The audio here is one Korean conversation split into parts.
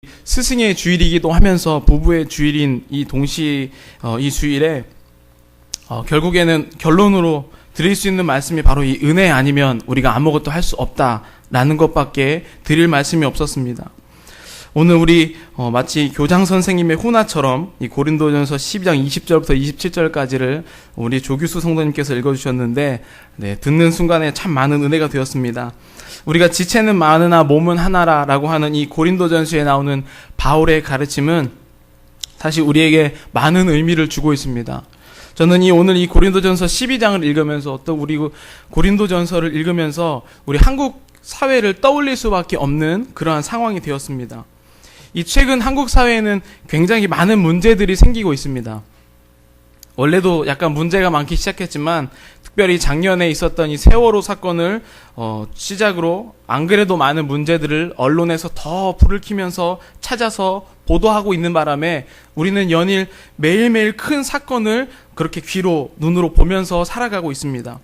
스승의 주일이기도 하면서 부부의 주일인 이 이 주일에 결국에는 결론으로 드릴 수 있는 말씀이 바로 이 은혜 아니면 우리가 아무것도 할 수 없다라는 것밖에 드릴 말씀이 없었습니다. 오늘 우리 마치 교장 선생님의 훈화처럼 이 고린도전서 12장 20절부터 27절까지를 우리 조규수 성도님께서 읽어주셨는데, 듣는 순간에 참 많은 은혜가 되었습니다. 우리가 지체는 많으나 몸은 하나라라고 하는 이 고린도전서에 나오는 바울의 가르침은 사실 우리에게 많은 의미를 주고 있습니다. 저는 오늘 이 고린도전서 12장을 읽으면서 또 우리 고린도전서를 읽으면서 우리 한국 사회를 떠올릴 수밖에 없는 그러한 상황이 되었습니다. 이 최근 한국 사회에는 굉장히 많은 문제들이 생기고 있습니다. 원래도 약간 문제가 많기 시작했지만 특별히 작년에 있었던 이 세월호 사건을 시작으로 안 그래도 많은 문제들을 언론에서 더 불을 켜면서 찾아서 보도하고 있는 바람에 우리는 연일 매일매일 큰 사건을 그렇게 귀로 눈으로 보면서 살아가고 있습니다.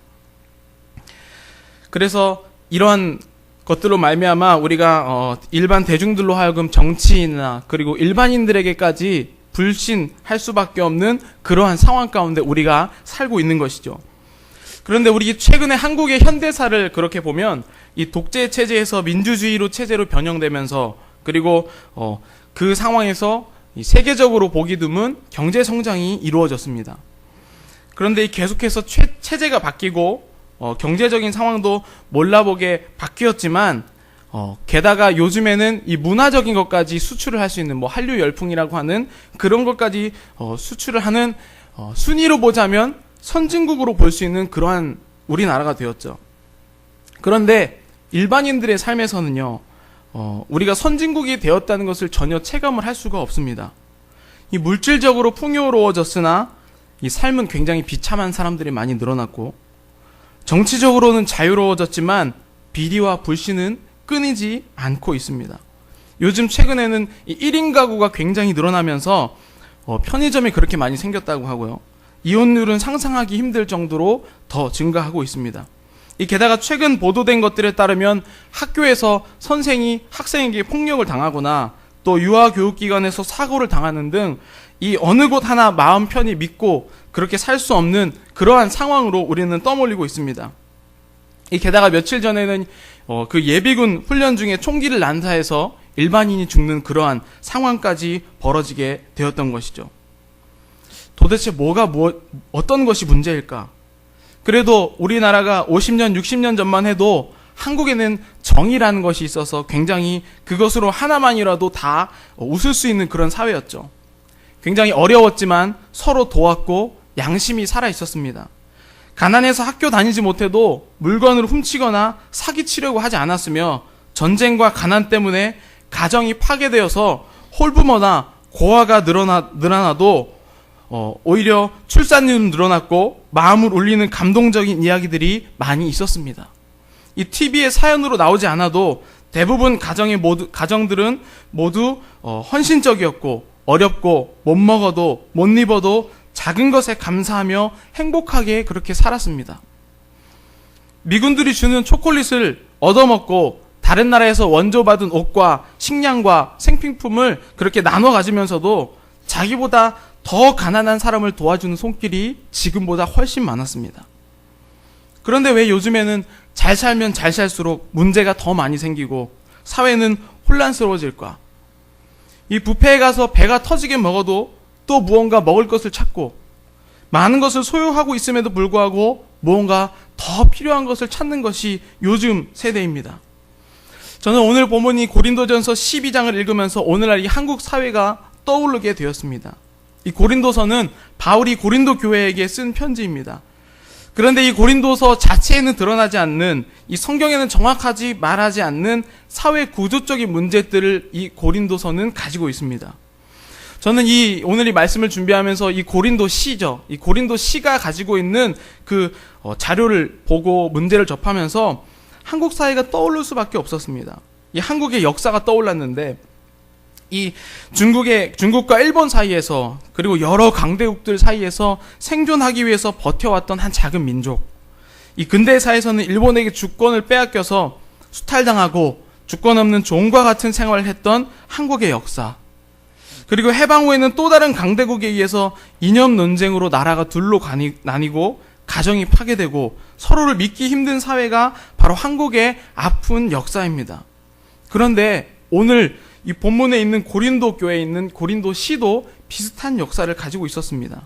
그래서 이러한 것들로 말미암아 우리가 일반 대중들로 하여금 정치인이나 그리고 일반인들에게까지 불신할 수밖에 없는 그러한 상황 가운데 우리가 살고 있는 것이죠. 그런데 우리 최근에 한국의 현대사를 그렇게 보면 이 독재 체제에서 민주주의로 체제로 변형되면서 그리고 그 상황에서 세계적으로 보기 드문 경제 성장이 이루어졌습니다. 그런데 계속해서 체제가 바뀌고 경제적인 상황도 몰라보게 바뀌었지만 게다가 요즘에는 이 문화적인 것까지 수출을 할 수 있는 한류 열풍이라고 하는 그런 것까지 수출을 하는 순위로 보자면 선진국으로 볼 수 있는 그러한 우리나라가 되었죠. 그런데 일반인들의 삶에서는요, 우리가 선진국이 되었다는 것을 전혀 체감을 할 수가 없습니다. 이 물질적으로 풍요로워졌으나 이 삶은 굉장히 비참한 사람들이 많이 늘어났고, 정치적으로는 자유로워졌지만 비리와 불신은 끊이지 않고 있습니다. 요즘 최근에는 이 1인 가구가 굉장히 늘어나면서 편의점이 그렇게 많이 생겼다고 하고요. 이혼율은 상상하기 힘들 정도로 더 증가하고 있습니다. 게다가 최근 보도된 것들에 따르면 학교에서 선생이 학생에게 폭력을 당하거나 또 유아교육기관에서 사고를 당하는 등 이 어느 곳 하나 마음 편히 믿고 그렇게 살 수 없는 그러한 상황으로 우리는 떠몰리고 있습니다. 게다가 며칠 전에는 그 예비군 훈련 중에 총기를 난사해서 일반인이 죽는 그러한 상황까지 벌어지게 되었던 것이죠. 도대체 어떤 것이 문제일까? 그래도 우리나라가 50년, 60년 전만 해도 한국에는 정의라는 것이 있어서 굉장히 그것으로 하나만이라도 다 웃을 수 있는 그런 사회였죠. 굉장히 어려웠지만 서로 도왔고 양심이 살아 있었습니다. 가난해서 학교 다니지 못해도 물건을 훔치거나 사기치려고 하지 않았으며 전쟁과 가난 때문에 가정이 파괴되어서 홀부모나 고아가 늘어나도 오히려 출산율은 늘어났고 마음을 울리는 감동적인 이야기들이 많이 있었습니다. 이 TV에 사연으로 나오지 않아도 대부분 가정들은 모두 헌신적이었고 어렵고 못 먹어도 못 입어도 작은 것에 감사하며 행복하게 그렇게 살았습니다. 미군들이 주는 초콜릿을 얻어먹고 다른 나라에서 원조받은 옷과 식량과 생필품을 그렇게 나눠 가지면서도 자기보다 더 가난한 사람을 도와주는 손길이 지금보다 훨씬 많았습니다. 그런데 왜 요즘에는 잘 살면 잘 살수록 문제가 더 많이 생기고 사회는 혼란스러워질까? 이 뷔페에 가서 배가 터지게 먹어도 또 무언가 먹을 것을 찾고 많은 것을 소유하고 있음에도 불구하고 무언가 더 필요한 것을 찾는 것이 요즘 세대입니다. 저는 오늘 본문이 고린도전서 12장을 읽으면서 오늘날 이 한국 사회가 떠오르게 되었습니다. 이 고린도서는 바울이 고린도 교회에게 쓴 편지입니다. 그런데 이 고린도서 자체에는 드러나지 않는, 이 성경에는 정확하지 말하지 않는 사회 구조적인 문제들을 이 고린도서는 가지고 있습니다. 저는 오늘 이 말씀을 준비하면서 이 고린도시죠. 이 고린도시가 가지고 있는 그 자료를 보고 문제를 접하면서 한국 사회가 떠오를 수밖에 없었습니다. 이 한국의 역사가 떠올랐는데, 이 중국과 일본 사이에서 그리고 여러 강대국들 사이에서 생존하기 위해서 버텨왔던 한 작은 민족, 이 근대사에서는 일본에게 주권을 빼앗겨서 수탈당하고 주권 없는 종과 같은 생활을 했던 한국의 역사, 그리고 해방 후에는 또 다른 강대국에 의해서 이념 논쟁으로 나라가 둘로 나뉘고 가정이 파괴되고 서로를 믿기 힘든 사회가 바로 한국의 아픈 역사입니다. 그런데 오늘 이 본문에 있는 고린도 교회에 있는 고린도시도 비슷한 역사를 가지고 있었습니다.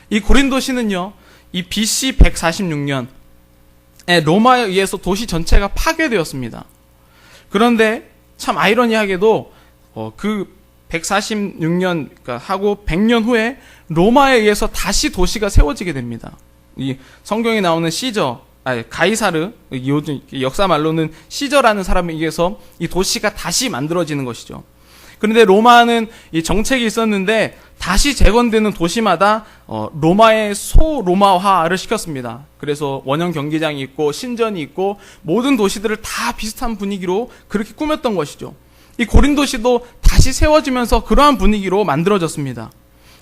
이 고린도시는요, 이 BC 146년에 로마에 의해서 도시 전체가 파괴되었습니다. 그런데 참 아이러니하게도 그 146년 하고 100년 후에 로마에 의해서 다시 도시가 세워지게 됩니다. 이 성경에 나오는 가이사르, 요즘 역사 말로는 시저라는 사람에 의해서 이 도시가 다시 만들어지는 것이죠. 그런데 로마는 이 정책이 있었는데 다시 재건되는 도시마다 로마의 소로마화를 시켰습니다. 그래서 원형 경기장이 있고 신전이 있고 모든 도시들을 다 비슷한 분위기로 그렇게 꾸몄던 것이죠. 이 고린도시도 다시 세워지면서 그러한 분위기로 만들어졌습니다.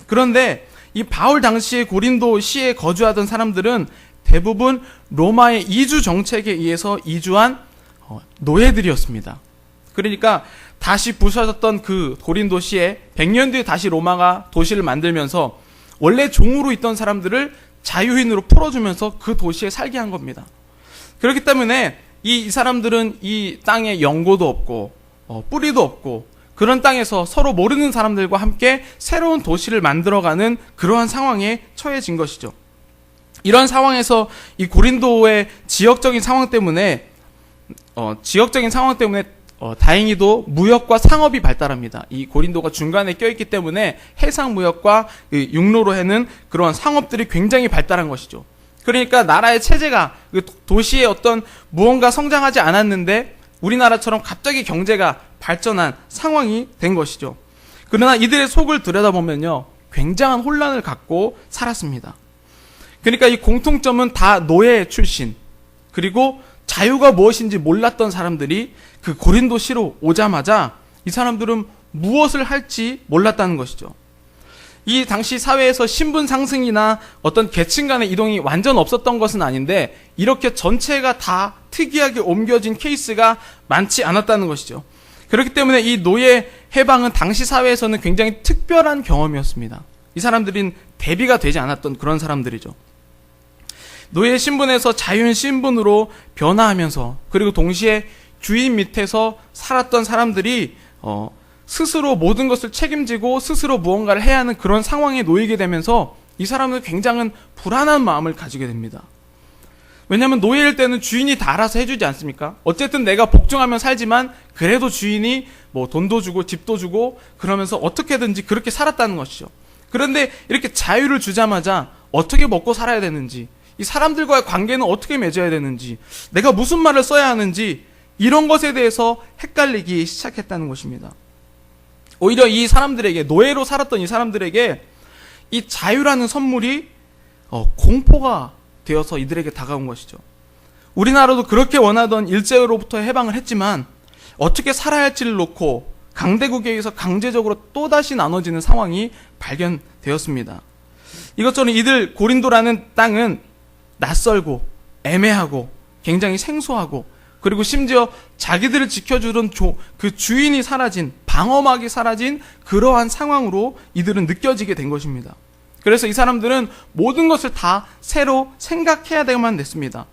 그런데 이 바울 당시에 고린도시에 거주하던 사람들은 대부분 로마의 이주 정책에 의해서 이주한 노예들이었습니다. 그러니까 다시 부서졌던 그 고린도시에 100년 뒤에 다시 로마가 도시를 만들면서 원래 종으로 있던 사람들을 자유인으로 풀어주면서 그 도시에 살게 한 겁니다. 그렇기 때문에 이 사람들은 이 땅에 연고도 없고 뿌리도 없고 그런 땅에서 서로 모르는 사람들과 함께 새로운 도시를 만들어가는 그러한 상황에 처해진 것이죠. 이런 상황에서 이 고린도의 지역적인 상황 때문에 다행히도 무역과 상업이 발달합니다. 이 고린도가 중간에 껴있기 때문에 해상 무역과 육로로 해는 그러한 상업들이 굉장히 발달한 것이죠. 그러니까 나라의 체제가 도시의 어떤 무언가 성장하지 않았는데 우리나라처럼 갑자기 경제가 발전한 상황이 된 것이죠. 그러나 이들의 속을 들여다보면요, 굉장한 혼란을 갖고 살았습니다. 그러니까 이 공통점은 다 노예 출신, 그리고 자유가 무엇인지 몰랐던 사람들이 그 고린도시로 오자마자 이 사람들은 무엇을 할지 몰랐다는 것이죠. 이 당시 사회에서 신분 상승이나 어떤 계층 간의 이동이 완전 없었던 것은 아닌데 이렇게 전체가 다 특이하게 옮겨진 케이스가 많지 않았다는 것이죠. 그렇기 때문에 이 노예 해방은 당시 사회에서는 굉장히 특별한 경험이었습니다. 이 사람들은 대비가 되지 않았던 그런 사람들이죠. 노예 신분에서 자유인 신분으로 변화하면서 그리고 동시에 주인 밑에서 살았던 사람들이 스스로 모든 것을 책임지고 스스로 무언가를 해야 하는 그런 상황에 놓이게 되면서 이 사람은 굉장한 불안한 마음을 가지게 됩니다. 왜냐하면 노예일 때는 주인이 다 알아서 해주지 않습니까? 어쨌든 내가 복종하면 살지만 그래도 주인이 돈도 주고 집도 주고 그러면서 어떻게든지 그렇게 살았다는 것이죠. 그런데 이렇게 자유를 주자마자 어떻게 먹고 살아야 되는지, 이 사람들과의 관계는 어떻게 맺어야 되는지, 내가 무슨 말을 써야 하는지 이런 것에 대해서 헷갈리기 시작했다는 것입니다. 오히려 이 사람들에게, 노예로 살았던 이 사람들에게 이 자유라는 선물이 공포가 되어서 이들에게 다가온 것이죠. 우리나라도 그렇게 원하던 일제로부터 해방을 했지만 어떻게 살아야 할지를 놓고 강대국에 의해서 강제적으로 또다시 나눠지는 상황이 발견되었습니다. 이것처럼 이들 고린도라는 땅은 낯설고 애매하고 굉장히 생소하고 그리고 심지어 자기들을 지켜주던 그 주인이 사라진, 방어막이 사라진 그러한 상황으로 이들은 느껴지게 된 것입니다. 그래서 이 사람들은 모든 것을 다 새로 생각해야 되만 됐습니다.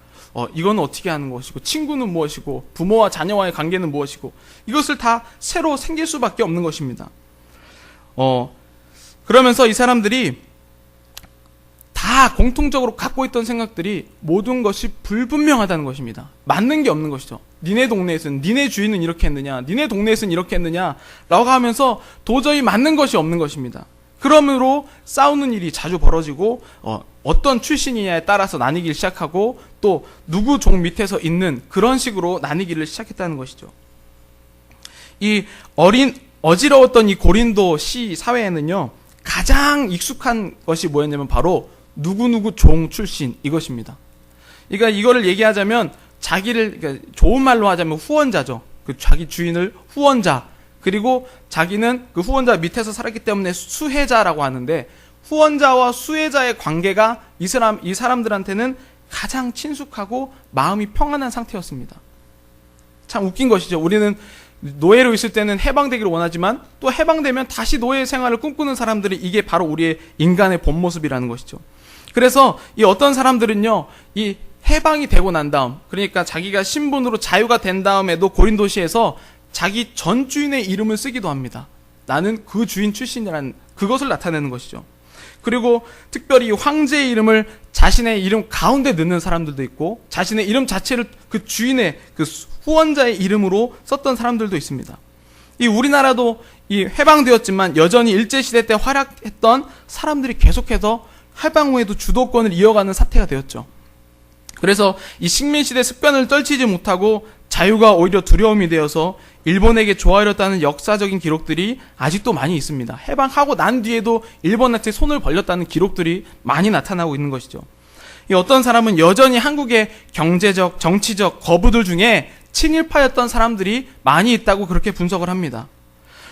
이건 어떻게 하는 것이고, 친구는 무엇이고, 부모와 자녀와의 관계는 무엇이고, 이것을 다 새로 생길 수밖에 없는 것입니다. 그러면서 이 사람들이 다 공통적으로 갖고 있던 생각들이 모든 것이 불분명하다는 것입니다. 맞는 게 없는 것이죠. 니네 동네에서는, 니네 주인은 이렇게 했느냐, 니네 동네에서는 이렇게 했느냐 라고 하면서 도저히 맞는 것이 없는 것입니다. 그러므로 싸우는 일이 자주 벌어지고 어떤 출신이냐에 따라서 나뉘기를 시작하고 또 누구 종 밑에서 있는 그런 식으로 나뉘기를 시작했다는 것이죠. 이 어지러웠던 이 고린도 시 사회에는요, 가장 익숙한 것이 뭐였냐면 바로 누구누구 종 출신 이것입니다. 그러니까 이거를 얘기하자면 그러니까 좋은 말로 하자면 후원자죠. 그 자기 주인을 후원자, 그리고 자기는 그 후원자 밑에서 살았기 때문에 수혜자라고 하는데, 후원자와 수혜자의 관계가 이 사람들한테는 가장 친숙하고 마음이 평안한 상태였습니다. 참 웃긴 것이죠. 우리는 노예로 있을 때는 해방되기를 원하지만 또 해방되면 다시 노예 생활을 꿈꾸는 사람들이 이게 바로 우리의 인간의 본 모습이라는 것이죠. 그래서 이 어떤 사람들은요, 이 해방이 되고 난 다음, 그러니까 자기가 신분으로 자유가 된 다음에도 고린도시에서 자기 전 주인의 이름을 쓰기도 합니다. 나는 그 주인 출신이라는 그것을 나타내는 것이죠. 그리고 특별히 황제의 이름을 자신의 이름 가운데 넣는 사람들도 있고, 자신의 이름 자체를 그 주인의 그 후원자의 이름으로 썼던 사람들도 있습니다. 이 우리나라도 이 해방되었지만 여전히 일제시대 때 활약했던 사람들이 계속해서 해방 후에도 주도권을 이어가는 사태가 되었죠. 그래서 이 식민시대 습관을 떨치지 못하고 자유가 오히려 두려움이 되어서 일본에게 조아렸다는 역사적인 기록들이 아직도 많이 있습니다. 해방하고 난 뒤에도 일본한테 손을 벌렸다는 기록들이 많이 나타나고 있는 것이죠. 이 어떤 사람은 여전히 한국의 경제적, 정치적 거부들 중에 친일파였던 사람들이 많이 있다고 그렇게 분석을 합니다.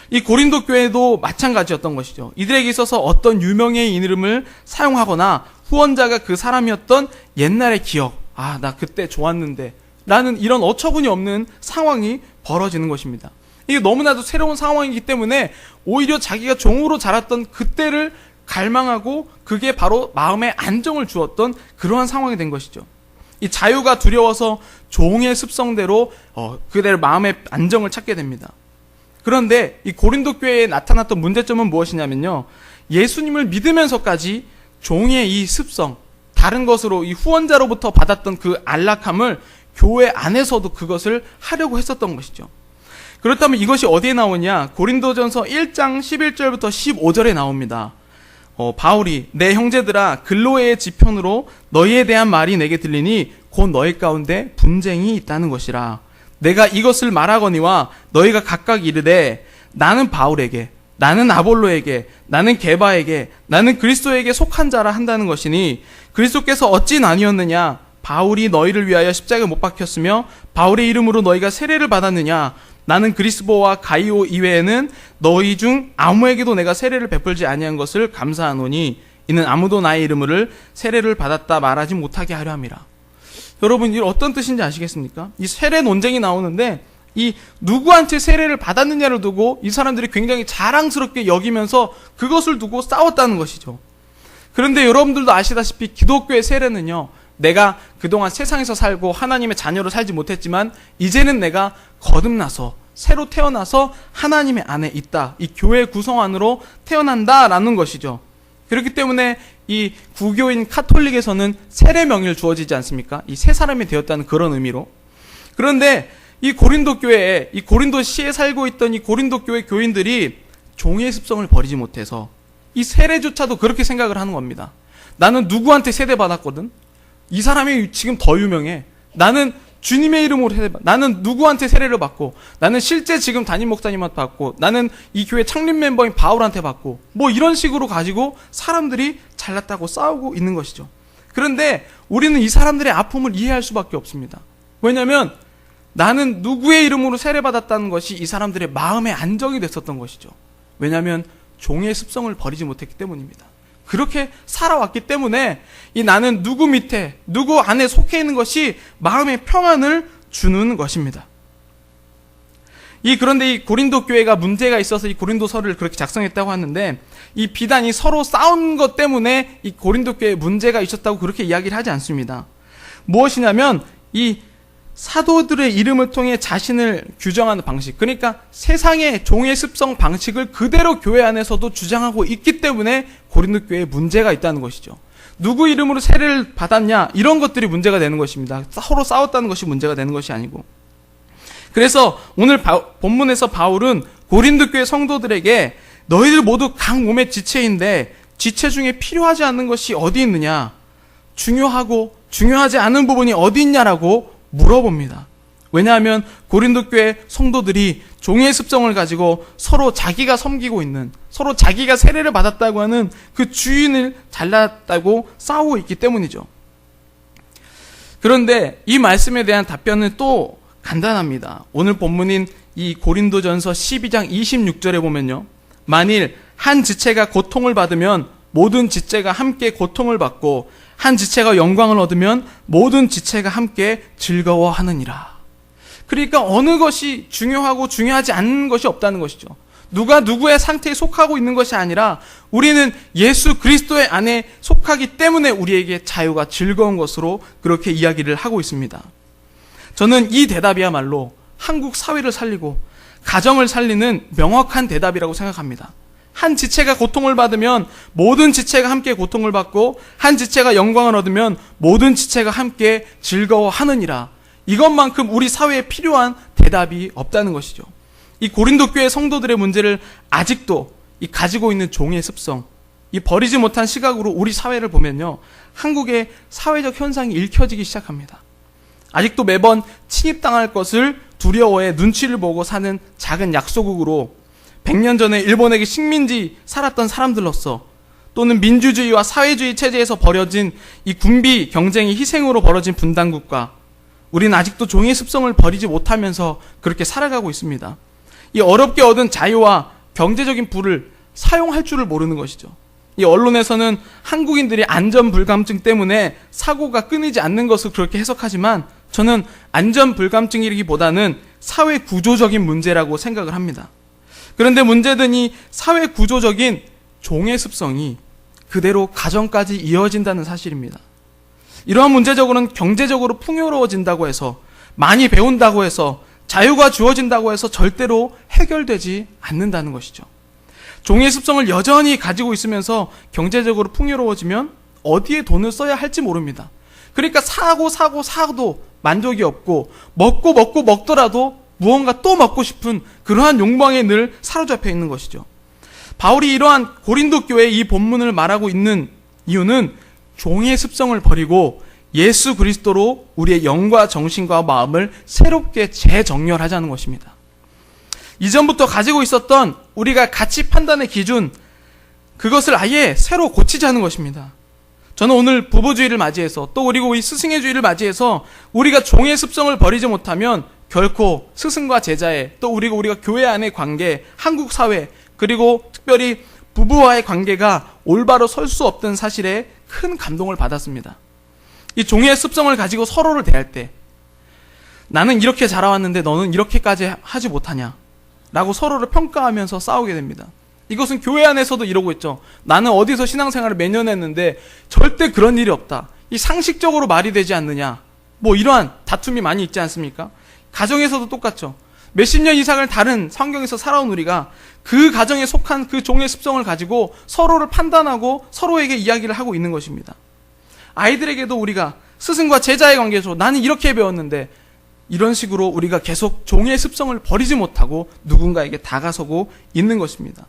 이 고린도 교회도 마찬가지였던 것이죠. 이들에게 있어서 어떤 유명의 이름을 사용하거나 후원자가 그 사람이었던 옛날의 기억, 나 그때 좋았는데 라는 이런 어처구니 없는 상황이 벌어지는 것입니다. 이게 너무나도 새로운 상황이기 때문에 오히려 자기가 종으로 자랐던 그때를 갈망하고 그게 바로 마음에 안정을 주었던 그러한 상황이 된 것이죠. 이 자유가 두려워서 종의 습성대로 그대로 마음의 안정을 찾게 됩니다. 그런데 이 고린도 교회에 나타났던 문제점은 무엇이냐면요, 예수님을 믿으면서까지 종의 이 습성, 다른 것으로 이 후원자로부터 받았던 그 안락함을 교회 안에서도 그것을 하려고 했었던 것이죠. 그렇다면 이것이 어디에 나오냐? 고린도전서 1장 11절부터 15절에 나옵니다. 바울이 내 형제들아 글로에의 지편으로 너희에 대한 말이 내게 들리니 곧 너희 가운데 분쟁이 있다는 것이라. 내가 이것을 말하거니와 너희가 각각 이르되 나는 바울에게, 나는 아볼로에게, 나는 게바에게, 나는 그리스도에게 속한 자라 한다는 것이니 그리스도께서 어찌 나뉘었느냐? 바울이 너희를 위하여 십자가에 못 박혔으며 바울의 이름으로 너희가 세례를 받았느냐? 나는 그리스도와 가이오 이외에는 너희 중 아무에게도 내가 세례를 베풀지 아니한 것을 감사하노니 이는 아무도 나의 이름으로 세례를 받았다 말하지 못하게 하려 함이라. 여러분, 이 어떤 뜻인지 아시겠습니까? 이 세례 논쟁이 나오는데 이 누구한테 세례를 받았느냐를 두고 이 사람들이 굉장히 자랑스럽게 여기면서 그것을 두고 싸웠다는 것이죠. 그런데 여러분들도 아시다시피 기독교의 세례는요, 내가 그동안 세상에서 살고 하나님의 자녀로 살지 못했지만 이제는 내가 거듭나서 새로 태어나서 하나님의 안에 있다, 이 교회 구성 안으로 태어난다라는 것이죠. 그렇기 때문에 이 구교인 카톨릭에서는 세례 명의를 주어지지 않습니까? 이 새 사람이 되었다는 그런 의미로. 그런데 이 고린도 교회에, 이 고린도시에 살고 있던 이 고린도 교회 교인들이 종의 습성을 버리지 못해서 이 세례조차도 그렇게 생각을 하는 겁니다. 나는 누구한테 세례 받았거든? 이 사람이 지금 더 유명해. 나는 주님의 이름으로 세례 받고, 나는 누구한테 세례를 받고, 나는 실제 지금 담임 목사님한테 받고, 나는 이 교회 창립 멤버인 바울한테 받고, 뭐 이런 식으로 가지고 사람들이 잘났다고 싸우고 있는 것이죠. 그런데 우리는 이 사람들의 아픔을 이해할 수밖에 없습니다. 왜냐하면 나는 누구의 이름으로 세례 받았다는 것이 이 사람들의 마음의 안정이 됐었던 것이죠. 왜냐하면 종의 습성을 버리지 못했기 때문입니다. 그렇게 살아왔기 때문에 이 나는 누구 밑에, 누구 안에 속해 있는 것이 마음의 평안을 주는 것입니다. 그런데 이 고린도 교회가 문제가 있어서 이 고린도서를 그렇게 작성했다고 하는데, 이 비단 이 서로 싸운 것 때문에 이 고린도 교회에 문제가 있었다고 그렇게 이야기를 하지 않습니다. 무엇이냐면 이 사도들의 이름을 통해 자신을 규정하는 방식, 그러니까 세상의 종의 습성 방식을 그대로 교회 안에서도 주장하고 있기 때문에 고린도 교회에 문제가 있다는 것이죠. 누구 이름으로 세례를 받았냐, 이런 것들이 문제가 되는 것입니다. 서로 싸웠다는 것이 문제가 되는 것이 아니고. 그래서 오늘 본문에서 바울은 고린도 교회 성도들에게 너희들 모두 각 몸의 지체인데 지체 중에 필요하지 않는 것이 어디 있느냐, 중요하고 중요하지 않은 부분이 어디 있냐라고 물어봅니다. 왜냐하면 고린도 교회 성도들이 종의 습성을 가지고 서로 자기가 섬기고 있는, 서로 자기가 세례를 받았다고 하는 그 주인을 잘났다고 싸우고 있기 때문이죠. 그런데 이 말씀에 대한 답변은 또 간단합니다. 오늘 본문인 이 고린도전서 12장 26절에 보면요, 만일 한 지체가 고통을 받으면 모든 지체가 함께 고통을 받고 한 지체가 영광을 얻으면 모든 지체가 함께 즐거워하느니라. 그러니까 어느 것이 중요하고 중요하지 않은 것이 없다는 것이죠. 누가 누구의 상태에 속하고 있는 것이 아니라 우리는 예수 그리스도의 안에 속하기 때문에 우리에게 자유가 즐거운 것으로 그렇게 이야기를 하고 있습니다. 저는 이 대답이야말로 한국 사회를 살리고 가정을 살리는 명확한 대답이라고 생각합니다. 한 지체가 고통을 받으면 모든 지체가 함께 고통을 받고 한 지체가 영광을 얻으면 모든 지체가 함께 즐거워하느니라. 이것만큼 우리 사회에 필요한 대답이 없다는 것이죠. 이 고린도 교회 성도들의 문제를 아직도 이 가지고 있는 종의 습성, 이 버리지 못한 시각으로 우리 사회를 보면요, 한국의 사회적 현상이 읽혀지기 시작합니다. 아직도 매번 침입당할 것을 두려워해 눈치를 보고 사는 작은 약소국으로 100년 전에 일본에게 식민지 살았던 사람들로서 또는 민주주의와 사회주의 체제에서 벌어진 이 군비 경쟁의 희생으로 벌어진 분단국가, 우리는 아직도 종의 습성을 버리지 못하면서 그렇게 살아가고 있습니다. 이 어렵게 얻은 자유와 경제적인 부를 사용할 줄을 모르는 것이죠. 이 언론에서는 한국인들이 안전불감증 때문에 사고가 끊이지 않는 것을 그렇게 해석하지만 저는 안전불감증이라기보다는 사회 구조적인 문제라고 생각을 합니다. 그런데 문제는 이 사회 구조적인 종의 습성이 그대로 가정까지 이어진다는 사실입니다. 이러한 문제적으로는 경제적으로 풍요로워진다고 해서, 많이 배운다고 해서, 자유가 주어진다고 해서 절대로 해결되지 않는다는 것이죠. 종의 습성을 여전히 가지고 있으면서 경제적으로 풍요로워지면 어디에 돈을 써야 할지 모릅니다. 그러니까 사도 만족이 없고 먹더라도 무언가 또 먹고 싶은 그러한 욕망에 늘 사로잡혀 있는 것이죠. 바울이 이러한 고린도 교회의 이 본문을 말하고 있는 이유는 종의 습성을 버리고 예수 그리스도로 우리의 영과 정신과 마음을 새롭게 재정렬하자는 것입니다. 이전부터 가지고 있었던 우리가 가치 판단의 기준, 그것을 아예 새로 고치자는 것입니다. 저는 오늘 부부주의를 맞이해서 또 그리고 이 스승의 주의를 맞이해서 우리가 종의 습성을 버리지 못하면 결코 스승과 제자의, 또 우리가 교회 안의 관계, 한국 사회, 그리고 특별히 부부와의 관계가 올바로 설 수 없던 사실에 큰 감동을 받았습니다. 이 종의 습성을 가지고 서로를 대할 때, 나는 이렇게 자라왔는데 너는 이렇게까지 하지 못하냐 라고 서로를 평가하면서 싸우게 됩니다. 이것은 교회 안에서도 이러고 있죠. 나는 어디서 신앙생활을 몇 년 했는데 절대 그런 일이 없다, 이 상식적으로 말이 되지 않느냐, 뭐 이러한 다툼이 많이 있지 않습니까? 가정에서도 똑같죠. 몇십 년 이상을 다른 환경에서 살아온 우리가 그 가정에 속한 그 종의 습성을 가지고 서로를 판단하고 서로에게 이야기를 하고 있는 것입니다. 아이들에게도 우리가 스승과 제자의 관계에서 나는 이렇게 배웠는데, 이런 식으로 우리가 계속 종의 습성을 버리지 못하고 누군가에게 다가서고 있는 것입니다.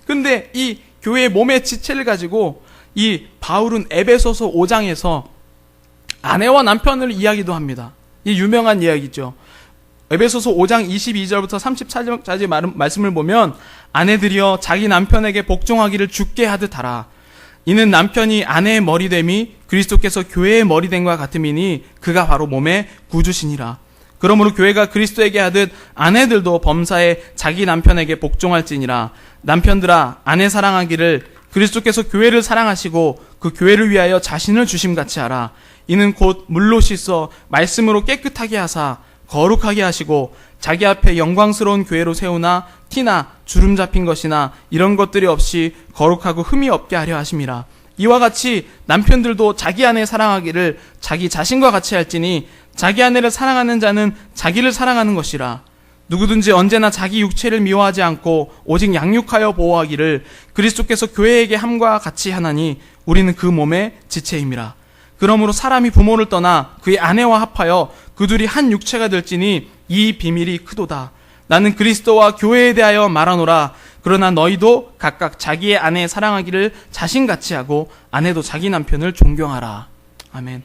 그런데 이 교회의 몸의 지체를 가지고 이 바울은 에베소서 5장에서 아내와 남편을 이야기도 합니다. 이 유명한 이야기죠. 에베소서 5장 22절부터 34절까지 말씀을 보면, 아내들이여 자기 남편에게 복종하기를 주께 하듯 하라. 이는 남편이 아내의 머리됨이 그리스도께서 교회의 머리됨과 같음이니 그가 바로 몸의 구주시니라. 그러므로 교회가 그리스도에게 하듯 아내들도 범사에 자기 남편에게 복종할지니라. 남편들아, 아내 사랑하기를 그리스도께서 교회를 사랑하시고 그 교회를 위하여 자신을 주심같이 하라. 이는 곧 물로 씻어 말씀으로 깨끗하게 하사 거룩하게 하시고 자기 앞에 영광스러운 교회로 세우나 티나 주름 잡힌 것이나 이런 것들이 없이 거룩하고 흠이 없게 하려 하심이라. 이와 같이 남편들도 자기 아내 사랑하기를 자기 자신과 같이 할지니 자기 아내를 사랑하는 자는 자기를 사랑하는 것이라. 누구든지 언제나 자기 육체를 미워하지 않고 오직 양육하여 보호하기를 그리스도께서 교회에게 함과 같이 하나니 우리는 그 몸의 지체임이라. 그러므로 사람이 부모를 떠나 그의 아내와 합하여 그 둘이 한 육체가 될지니 이 비밀이 크도다. 나는 그리스도와 교회에 대하여 말하노라. 그러나 너희도 각각 자기의 아내 사랑하기를 자신같이 하고 아내도 자기 남편을 존경하라. 아멘.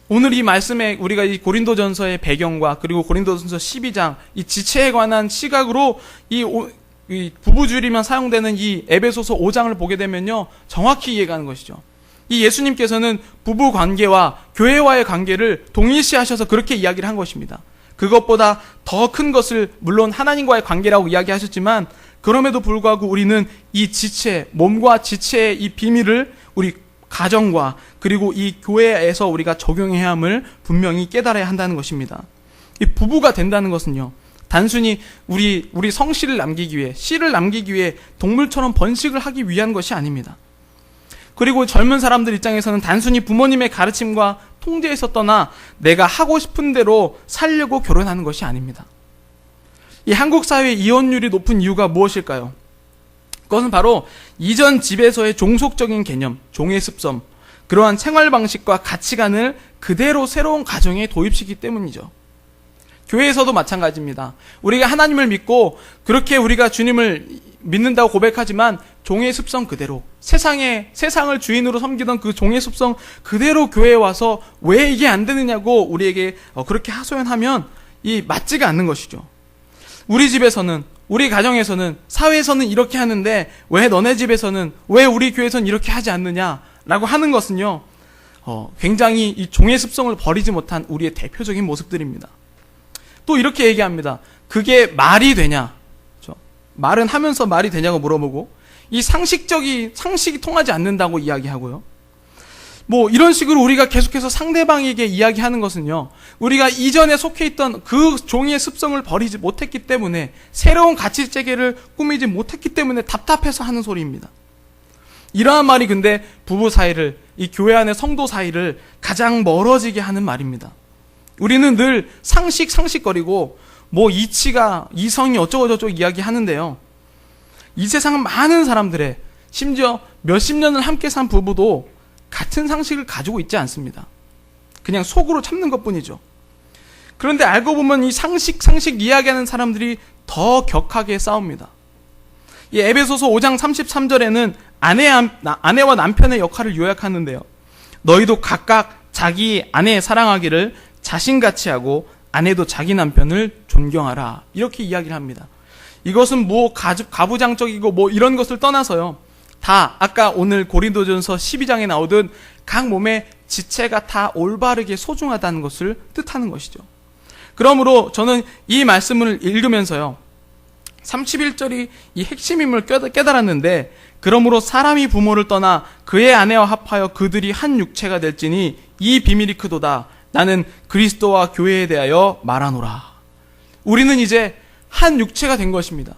오늘 이 말씀에 우리가 이 고린도전서의 배경과 그리고 고린도전서 12장 이 지체에 관한 시각으로 이 부부주의만 사용되는 이 에베소서 5장을 보게 되면요, 정확히 이해가는 것이죠. 이 예수님께서는 부부 관계와 교회와의 관계를 동일시하셔서 그렇게 이야기를 한 것입니다. 그것보다 더 큰 것을 물론 하나님과의 관계라고 이야기하셨지만, 그럼에도 불구하고 우리는 이 지체, 몸과 지체의 이 비밀을 우리 가정과 그리고 이 교회에서 우리가 적용해야 함을 분명히 깨달아야 한다는 것입니다. 이 부부가 된다는 것은요, 단순히 우리 성씨를 남기기 위해, 씨를 남기기 위해 동물처럼 번식을 하기 위한 것이 아닙니다. 그리고 젊은 사람들 입장에서는 단순히 부모님의 가르침과 통제에서 떠나 내가 하고 싶은 대로 살려고 결혼하는 것이 아닙니다. 이 한국 사회의 이혼율이 높은 이유가 무엇일까요? 그것은 바로 이전 집에서의 종속적인 개념, 종의 습성, 그러한 생활 방식과 가치관을 그대로 새로운 가정에 도입시키기 때문이죠. 교회에서도 마찬가지입니다. 우리가 하나님을 믿고 그렇게 우리가 주님을 믿는다고 고백하지만 종의 습성 그대로, 세상을 주인으로 섬기던 그 종의 습성 그대로 교회에 와서 왜 이게 안 되느냐고 우리에게 그렇게 하소연하면 이 맞지가 않는 것이죠. 우리 집에서는, 우리 가정에서는, 사회에서는 이렇게 하는데 왜 너네 집에서는, 왜 우리 교회에서는 이렇게 하지 않느냐라고 하는 것은요, 굉장히 이 종의 습성을 버리지 못한 우리의 대표적인 모습들입니다. 또 이렇게 얘기합니다. 그게 말이 되냐? 그렇죠? 말은 하면서 말이 되냐고 물어보고, 이 상식이 통하지 않는다고 이야기하고요. 이런 식으로 우리가 계속해서 상대방에게 이야기하는 것은요, 우리가 이전에 속해 있던 그 종의 습성을 버리지 못했기 때문에, 새로운 가치 체계를 꾸미지 못했기 때문에 답답해서 하는 소리입니다. 이러한 말이 근데 부부 사이를, 이 교회 안의 성도 사이를 가장 멀어지게 하는 말입니다. 우리는 늘 상식거리고 이성이 어쩌고저쩌고 이야기하는데요, 이 세상 많은 사람들의, 심지어 몇십 년을 함께 산 부부도 같은 상식을 가지고 있지 않습니다. 그냥 속으로 참는 것뿐이죠. 그런데 알고 보면 이 상식 이야기하는 사람들이 더 격하게 싸웁니다. 이 에베소서 5장 33절에는 아내와 남편의 역할을 요약하는데요, 너희도 각각 자기 아내 사랑하기를 자신같이 하고 아내도 자기 남편을 존경하라, 이렇게 이야기를 합니다. 이것은 가부장적이고 이런 것을 떠나서요, 다 아까 오늘 고린도전서 12장에 나오던 각 몸의 지체가 다 올바르게 소중하다는 것을 뜻하는 것이죠. 그러므로 저는 이 말씀을 읽으면서요, 31절이 이 핵심임을 깨달았는데, 그러므로 사람이 부모를 떠나 그의 아내와 합하여 그들이 한 육체가 될지니 이 비밀이 크도다. 나는 그리스도와 교회에 대하여 말하노라. 우리는 이제 한 육체가 된 것입니다.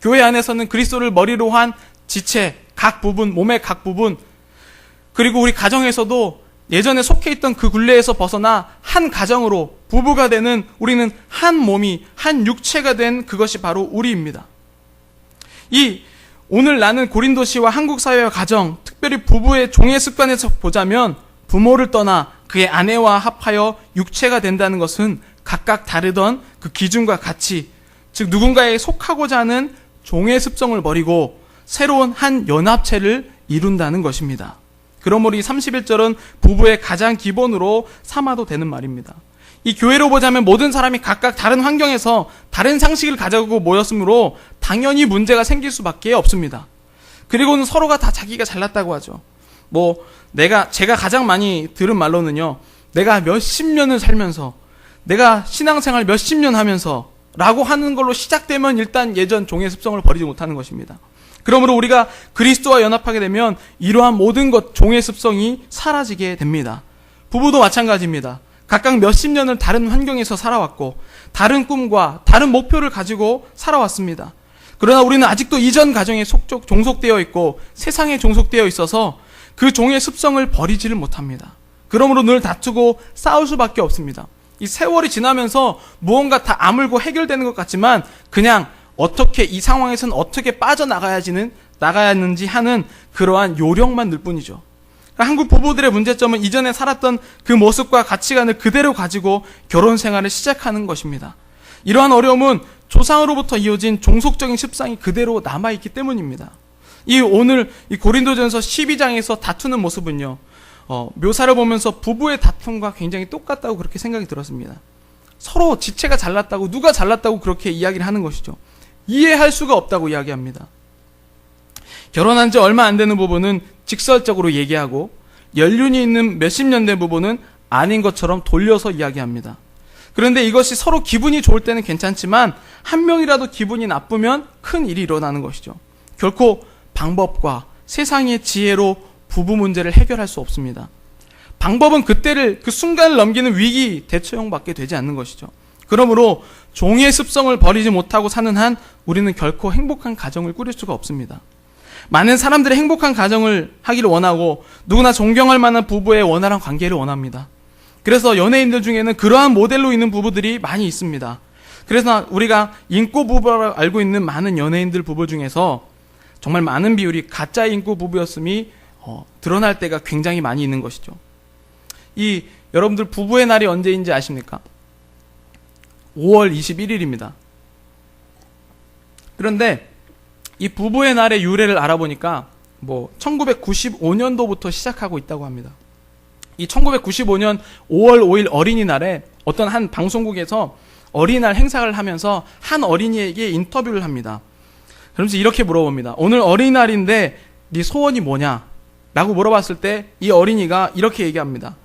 교회 안에서는 그리스도를 머리로 한 지체, 각 부분, 몸의 각 부분, 그리고 우리 가정에서도 예전에 속해 있던 그 굴레에서 벗어나 한 가정으로 부부가 되는, 우리는 한 몸이, 한 육체가 된 그것이 바로 우리입니다. 오늘 나는 고린도시와 한국 사회와 가정, 특별히 부부의 종의 습관에서 보자면, 부모를 떠나 그의 아내와 합하여 육체가 된다는 것은 각각 다르던 그 기준과 가치, 즉 누군가에 속하고자 하는 종의 습성을 버리고 새로운 한 연합체를 이룬다는 것입니다. 그러므로 이 31절은 부부의 가장 기본으로 삼아도 되는 말입니다. 이 교회로 보자면 모든 사람이 각각 다른 환경에서 다른 상식을 가지고 모였으므로 당연히 문제가 생길 수밖에 없습니다. 그리고는 서로가 다 자기가 잘났다고 하죠. 제가 가장 많이 들은 말로는요, 내가 몇십 년을 살면서, 내가 신앙생활 몇십 년 하면서 라고 하는 걸로 시작되면 일단 예전 종의 습성을 버리지 못하는 것입니다. 그러므로 우리가 그리스도와 연합하게 되면 이러한 모든 종의 습성이 사라지게 됩니다. 부부도 마찬가지입니다. 각각 몇십 년을 다른 환경에서 살아왔고 다른 꿈과 다른 목표를 가지고 살아왔습니다. 그러나 우리는 아직도 이전 가정에 종속되어 있고 세상에 종속되어 있어서 그 종의 습성을 버리지를 못합니다. 그러므로 늘 다투고 싸울 수밖에 없습니다. 이 세월이 지나면서 무언가 다 아물고 해결되는 것 같지만 그냥 어떻게 이 상황에서는 어떻게 빠져나가야 하는지 하는 그러한 요령만 늘 뿐이죠. 한국 부부들의 문제점은 이전에 살았던 그 모습과 가치관을 그대로 가지고 결혼 생활을 시작하는 것입니다. 이러한 어려움은 조상으로부터 이어진 종속적인 습성이 그대로 남아있기 때문입니다. 오늘 이 고린도전서 12장에서 다투는 모습은요, 묘사를 보면서 부부의 다툼과 굉장히 똑같다고 그렇게 생각이 들었습니다. 서로 지체가 잘났다고, 누가 잘났다고 그렇게 이야기를 하는 것이죠. 이해할 수가 없다고 이야기합니다. 결혼한 지 얼마 안 되는 부부는 직설적으로 얘기하고 연륜이 있는 몇십 년 된 부부는 아닌 것처럼 돌려서 이야기합니다. 그런데 이것이 서로 기분이 좋을 때는 괜찮지만 한 명이라도 기분이 나쁘면 큰 일이 일어나는 것이죠. 결코 방법과 세상의 지혜로 부부 문제를 해결할 수 없습니다. 방법은 그 순간을 넘기는 위기 대처형밖에 되지 않는 것이죠. 그러므로 종의 습성을 버리지 못하고 사는 한 우리는 결코 행복한 가정을 꾸릴 수가 없습니다. 많은 사람들의 행복한 가정을 하기를 원하고 누구나 존경할 만한 부부의 원활한 관계를 원합니다. 그래서 연예인들 중에는 그러한 모델로 있는 부부들이 많이 있습니다. 그래서 우리가 인고 부부라고 알고 있는 많은 연예인들 부부 중에서 정말 많은 비율이 가짜 인고 부부였음이 드러날 때가 굉장히 많이 있는 것이죠. 여러분들 부부의 날이 언제인지 아십니까? 5월 21일입니다. 그런데 이 부부의 날의 유래를 알아보니까 1995년도부터 시작하고 있다고 합니다. 이 1995년 5월 5일 어린이날에 어떤 한 방송국에서 어린이날 행사를 하면서 한 어린이에게 인터뷰를 합니다. 그러면서 이렇게 물어봅니다. 오늘 어린이날인데 네 소원이 뭐냐? 라고 물어봤을 때 이 어린이가 이렇게 얘기합니다.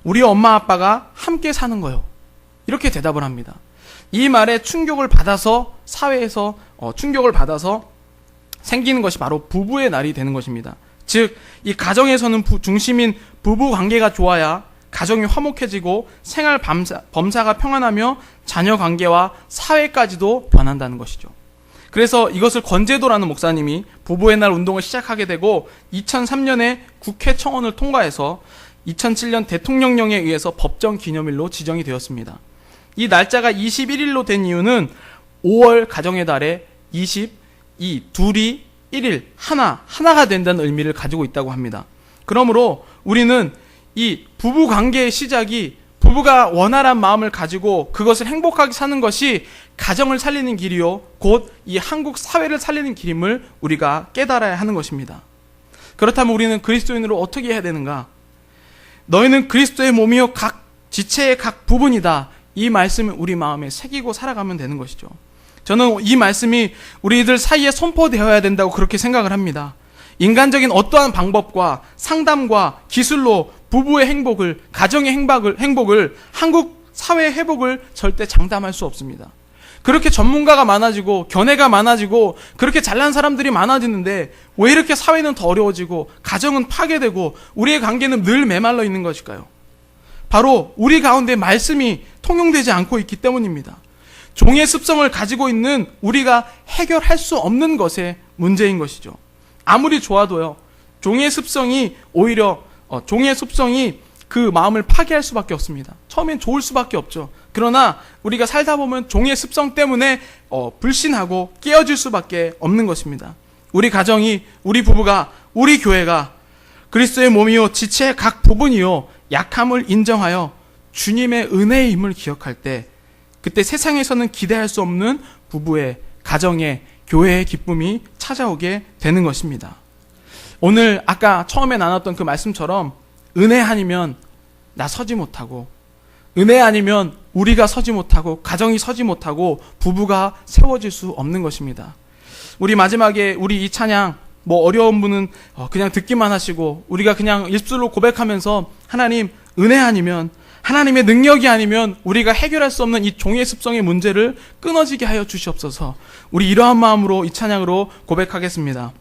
우리 엄마 아빠가 함께 사는 거요. 이렇게 대답을 합니다. 이 말에 충격을 받아서 사회에서 충격을 받아서 생기는 것이 바로 부부의 날이 되는 것입니다. 즉, 이 가정에서는 중심인 부부 관계가 좋아야 가정이 화목해지고 생활 범사가 평안하며 자녀 관계와 사회까지도 변한다는 것이죠. 그래서 이것을 권재도라는 목사님이 부부의 날 운동을 시작하게 되고 2003년에 국회 청원을 통과해서 2007년 대통령령에 의해서 법정 기념일로 지정이 되었습니다. 이 날짜가 21일로 된 이유는 5월 가정의 달에 22, 1일, 하나가 된다는 의미를 가지고 있다고 합니다. 그러므로 우리는 이 부부 관계의 시작이 부부가 원활한 마음을 가지고 그것을 행복하게 사는 것이 가정을 살리는 길이요, 곧 이 한국 사회를 살리는 길임을 우리가 깨달아야 하는 것입니다. 그렇다면 우리는 그리스도인으로 어떻게 해야 되는가? 너희는 그리스도의 몸이요 각 지체의 각 부분이다. 이 말씀을 우리 마음에 새기고 살아가면 되는 것이죠. 저는 이 말씀이 우리들 사이에 선포되어야 된다고 그렇게 생각을 합니다. 인간적인 어떠한 방법과 상담과 기술로 부부의 행복을, 가정의 행복을, 한국 사회의 회복을 절대 장담할 수 없습니다. 그렇게 전문가가 많아지고 견해가 많아지고 그렇게 잘난 사람들이 많아지는데 왜 이렇게 사회는 더 어려워지고 가정은 파괴되고 우리의 관계는 늘 메말라 있는 것일까요? 바로 우리 가운데 말씀이 통용되지 않고 있기 때문입니다. 종의 습성을 가지고 있는 우리가 해결할 수 없는 것의 문제인 것이죠. 아무리 좋아도요, 종의 습성이 그 마음을 파괴할 수밖에 없습니다. 처음엔 좋을 수밖에 없죠. 그러나 우리가 살다 보면 종의 습성 때문에 불신하고 깨어질 수밖에 없는 것입니다. 우리 가정이, 우리 부부가, 우리 교회가 그리스도의 몸이요 지체의 각 부분이요 약함을 인정하여 주님의 은혜의 힘을 기억할 때, 그때 세상에서는 기대할 수 없는 부부의, 가정의, 교회의 기쁨이 찾아오게 되는 것입니다. 오늘 아까 처음에 나눴던 그 말씀처럼 은혜 아니면 나 서지 못하고, 은혜 아니면 우리가 서지 못하고, 가정이 서지 못하고, 부부가 세워질 수 없는 것입니다. 우리 마지막에 우리 이 찬양, 어려운 분은 그냥 듣기만 하시고, 우리가 그냥 입술로 고백하면서 하나님, 은혜 아니면, 하나님의 능력이 아니면 우리가 해결할 수 없는 이 종의 습성의 문제를 끊어지게 하여 주시옵소서. 우리 이러한 마음으로 이 찬양으로 고백하겠습니다.